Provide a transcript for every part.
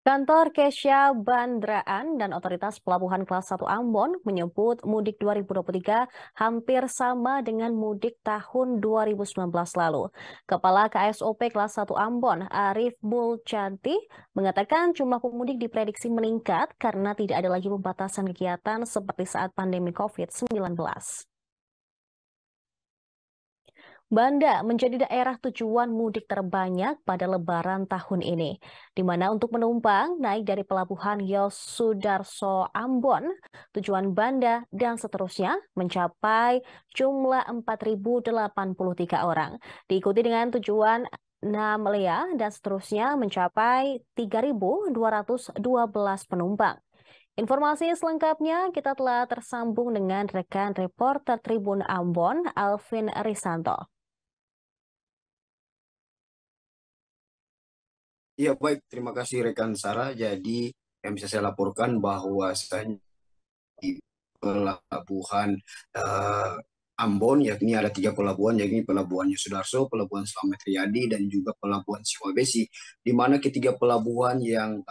Kantor Kesya Bandaraan dan Otoritas Pelabuhan Kelas 1 Ambon menyebut mudik 2023 hampir sama dengan mudik tahun 2019 lalu. Kepala KSOP Kelas 1 Ambon, Arif Mulcanti, mengatakan jumlah pemudik diprediksi meningkat karena tidak ada lagi pembatasan kegiatan seperti saat pandemi COVID-19. Banda menjadi daerah tujuan mudik terbanyak pada Lebaran tahun ini, di mana untuk penumpang naik dari Pelabuhan Yosudarso Ambon, tujuan Banda, dan seterusnya mencapai jumlah 4.083 orang. Diikuti dengan tujuan Namlea dan seterusnya mencapai 3.212 penumpang. Informasi selengkapnya kita telah tersambung dengan rekan reporter Tribun Ambon, Alvin Risanto. Iya baik, terima kasih rekan Sarah. Jadi yang bisa saya laporkan bahwa di pelabuhan eh, Ambon, yakni ada tiga pelabuhan, yakni Pelabuhan Yosudarso, Pelabuhan Slamet Riyadi, dan juga Pelabuhan Siwabesi, di mana ketiga pelabuhan yang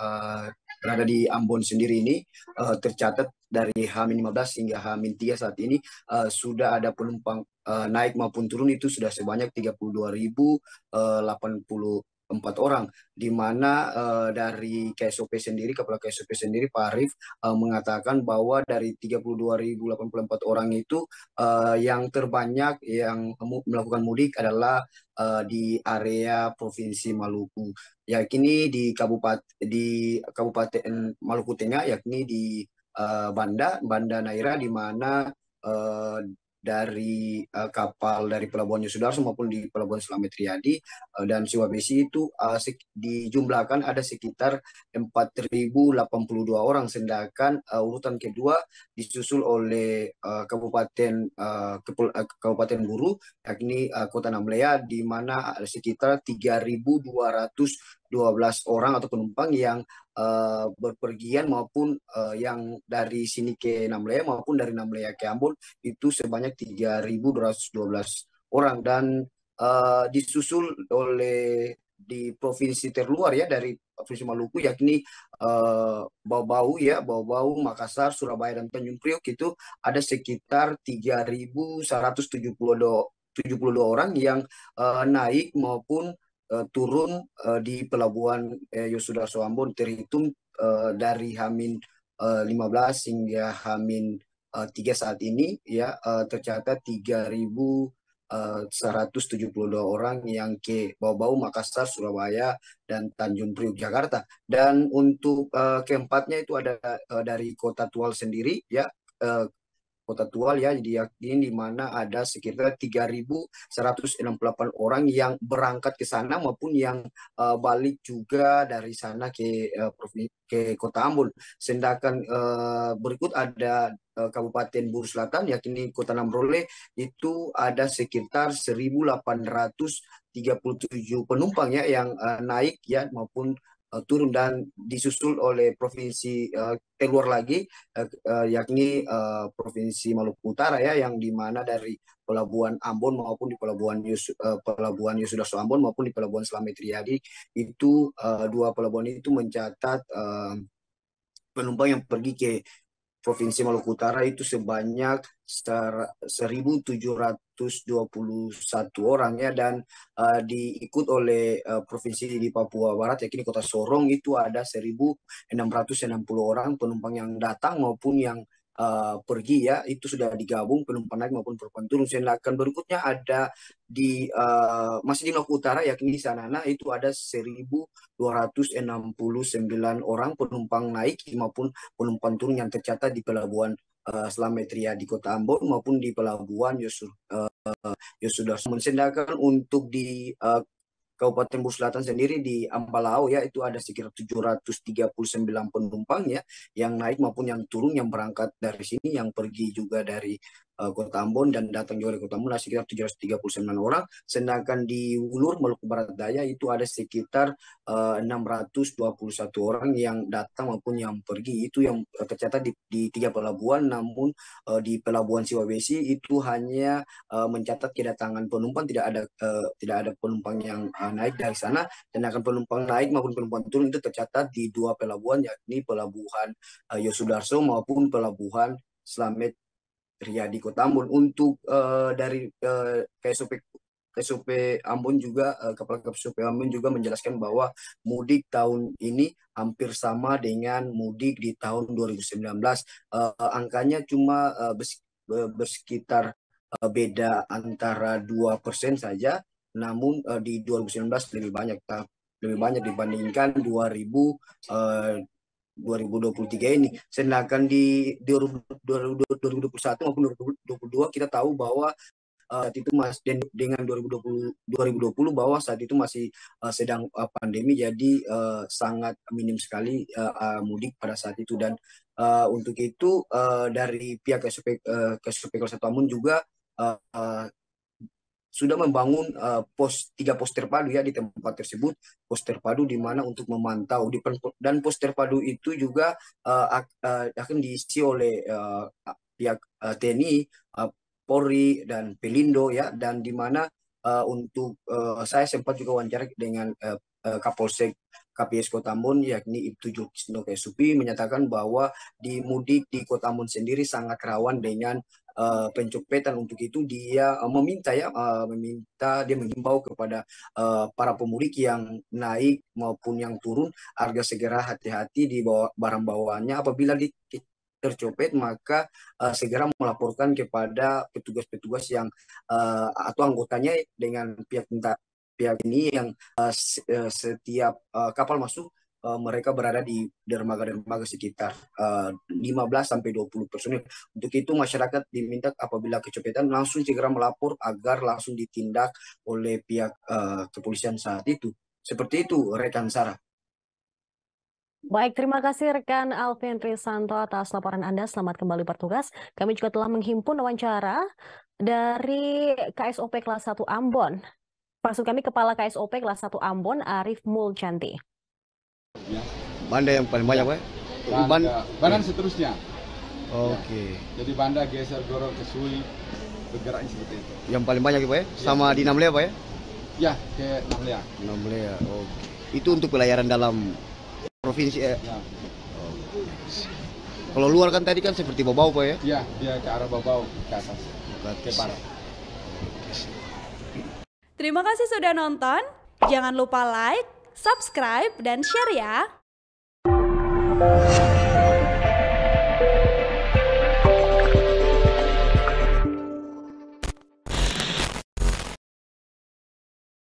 berada di Ambon sendiri ini tercatat dari H-15 hingga H-3 saat ini sudah ada penumpang naik maupun turun itu sudah sebanyak 32.084 orang, di mana dari KSOP sendiri, Kepala KSOP sendiri Pak Arief mengatakan bahwa dari 32.084 orang itu yang terbanyak yang melakukan mudik adalah di area Provinsi Maluku, yakni di Kabupaten Maluku Tengah, yakni di Banda Naira, di mana eh, dari kapal dari Pelabuhan Yosudarso maupun di Pelabuhan Slamet Riyadi dan Siwabesi itu dijumlahkan ada sekitar 4.082 orang, sedangkan urutan kedua disusul oleh Kabupaten Guru, yakni Kota Namlea, di mana ada sekitar 3.212 orang atau penumpang yang berpergian maupun yang dari sini ke Namlea maupun dari Namlea ke Ambon itu sebanyak 3.212 orang, dan disusul oleh di provinsi terluar ya dari Provinsi Maluku, yakni Bau-Bau, Makassar, Surabaya, dan Tanjung Priok itu ada sekitar 3.172 orang yang naik maupun turun di Pelabuhan Yosudarso Ambon, terhitung dari Hamin 15 hingga Hamin 3 saat ini ya, tercatat 3.172 orang yang ke Bau-Bau, Makassar, Surabaya, dan Tanjung Priok, Jakarta. Dan untuk keempatnya itu ada dari Kota Tual sendiri ya, uh, Kota Tual ya, jadi yakin di mana ada sekitar 3.168 orang yang berangkat ke sana maupun yang balik juga dari sana ke Kota Ambon. Sedangkan berikut ada Kabupaten Buru Selatan, yakni Kota Namrole, itu ada sekitar 1.837 penumpang ya yang naik ya maupun turun, dan disusul oleh provinsi keluar lagi, yakni Provinsi Maluku Utara ya, yang dimana dari Pelabuhan Ambon maupun di Pelabuhan Yosudarso Ambon maupun di Pelabuhan Slamet Riyadi, itu dua pelabuhan itu mencatat penumpang yang pergi ke Provinsi Maluku Utara itu sebanyak 1.721 orang ya, dan diikut oleh provinsi di Papua Barat, yakni Kota Sorong, itu ada 1.660 orang penumpang yang datang maupun yang pergi ya, itu sudah digabung penumpang naik maupun penumpang turun. Sedangkan berikutnya ada masih di Maluku Utara, yakni di Sanana, itu ada 1.269 orang penumpang naik maupun penumpang turun yang tercatat di Pelabuhan Slamet Riyadi di Kota Ambon maupun di Pelabuhan Yosudarso. Sedangkan untuk di Kabupaten Buru Selatan sendiri di Ambalau ya, itu ada sekitar 739 penumpang ya yang naik maupun yang turun, yang berangkat dari sini, yang pergi juga dari Kota Ambon dan datang juga dari Kota Ambon ada sekitar 739 orang. Sedangkan di Wulur, Maluku Barat Daya itu ada sekitar 621 orang yang datang maupun yang pergi. Itu yang tercatat di 3 pelabuhan, namun di Pelabuhan Siwabesi itu hanya mencatat kedatangan penumpang, tidak ada penumpang yang naik dari sana. Dan akan penumpang naik maupun penumpang turun itu tercatat di 2 pelabuhan, yakni Pelabuhan Yosudarso maupun Pelabuhan Slamet Riyadi Kota Ambon. Untuk dari KSOP Ambon juga, Kepala KSOP Ambon juga menjelaskan bahwa mudik tahun ini hampir sama dengan mudik di tahun 2019. Angkanya cuma bersekitar beda antara 2% saja, namun di 2019 lebih banyak dibandingkan 2023 ini. Sedangkan di 2021 maupun 2022 kita tahu bahwa saat itu dengan 2020 bahwa saat itu masih sedang pandemi, jadi sangat minim sekali mudik pada saat itu. Dan untuk itu dari pihak KSP Kelas 1 Ambon juga sudah membangun 3 pos terpadu ya di tempat tersebut, pos terpadu di mana untuk memantau dan pos terpadu itu juga akan diisi oleh pihak TNI, Polri dan Pelindo ya, dan di mana untuk saya sempat juga wawancara dengan Kapolsek KPS Kota Ambon yakni Ibtu Julkisno Kesupi, menyatakan bahwa di mudik di Kota Ambon sendiri sangat rawan dengan pencopetan. Untuk itu dia dia mengimbau kepada para pemudik yang naik maupun yang turun agar segera hati-hati di barang bawaannya. Apabila tercopet, maka segera melaporkan kepada petugas-petugas yang atau anggotanya dengan pihak ini yang setiap kapal masuk mereka berada di dermaga-dermaga sekitar 15-20 personil. Untuk itu masyarakat diminta apabila kecopetan langsung segera melapor agar langsung ditindak oleh pihak kepolisian saat itu. Seperti itu, rekan Sarah. Baik, terima kasih rekan Alvin Trisanto atas laporan Anda. Selamat kembali bertugas. Kami juga telah menghimpun wawancara dari KSOP Kelas 1 Ambon. Maksud kami Kepala KSOP Kelas 1 Ambon, Arif Mulcanti. Banda yang paling banyak, Pak? Badan seterusnya. Oke. Jadi banda geser dorong ke Sui, bergeraknya seperti itu. Yang paling banyak, Pak ya? Sama di Namlea, Pak ya? Ya, ke Namlea. Namlea, oke. Itu untuk pelayaran dalam provinsi ya? Ya. Kalau luar kan tadi kan seperti Babau, Pak ya? Ya, dia ke arah Babau, ke atas, ke barat. Terima kasih sudah nonton. Jangan lupa like, subscribe, dan share ya.